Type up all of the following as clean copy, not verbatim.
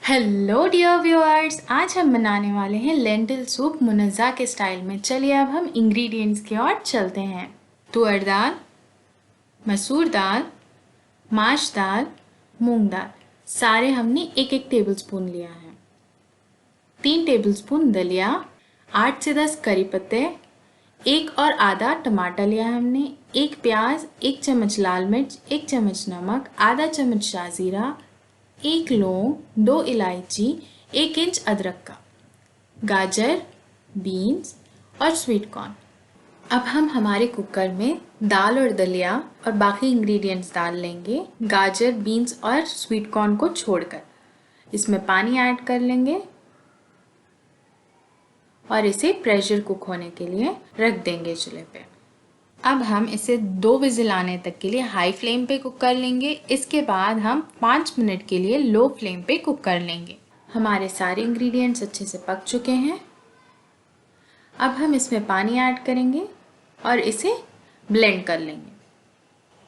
Hello dear viewers, आज हम बनाने वाले हैं लेंटिल सूप मुनज़्ज़ा के स्टाइल में। चलिए अब हम इंग्रेडिएंट्स की ओर चलते हैं। तुअर दाल, मसूर दाल, माश दाल, मूंग दाल, सारे हमने एक एक टेबलस्पून लिया है। 3 टेबलस्पून दलिया, 8 से 10 करी पत्ते, 1 और आधा टमाटर लिया हमने, 1 प्याज, 1 चम्मच लाल मिर्च, 1 चम्मच नमक, आधा चम्मच शाजीरा, 1 लौंग, 2 इलायची, 1 इंच अदरक का, गाजर, बीन्स और स्वीट कॉर्न। अब हम हमारे कुकर में दाल और दलिया और बाकी इंग्रेडिएंट्स डाल लेंगे, गाजर, बीन्स और स्वीट कॉर्न को छोड़कर। इसमें पानी ऐड कर लेंगे और इसे प्रेशर कुक होने के लिए रख देंगे चूल्हे पे। अब हम इसे 2 विजिल आने तक के लिए हाई फ्लेम पे कुक कर लेंगे। इसके बाद हम 5 मिनट के लिए लो फ्लेम पे कुक कर लेंगे। हमारे सारे इंग्रेडिएंट्स अच्छे से पक चुके हैं। अब हम इसमें पानी ऐड करेंगे और इसे ब्लेंड कर लेंगे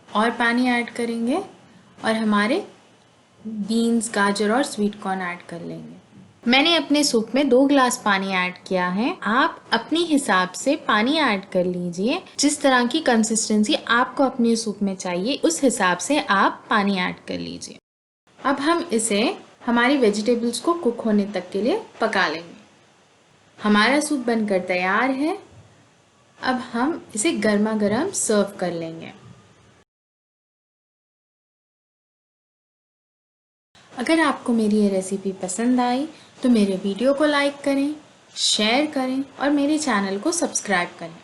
और पानी ऐड करेंगे और हमारे बीन्स, गाजर और स्वीट कॉर्न ऐड कर लेंगे। मैंने अपने सूप में 2 ग्लास पानी ऐड किया है। आप अपनी हिसाब से पानी ऐड कर लीजिए। जिस तरह की कंसिस्टेंसी आपको अपने सूप में चाहिए उस हिसाब से आप पानी ऐड कर लीजिए। अब हम इसे हमारी वेजिटेबल्स को कुक होने तक के लिए पका लेंगे। हमारा सूप बनकर तैयार है। अब हम इसे गर्मा गर्म सर्व कर लेंगे। अगर आपको मेरी ये रेसिपी पसंद आई तो मेरे वीडियो को लाइक करें, शेयर करें और मेरे चैनल को सब्सक्राइब करें।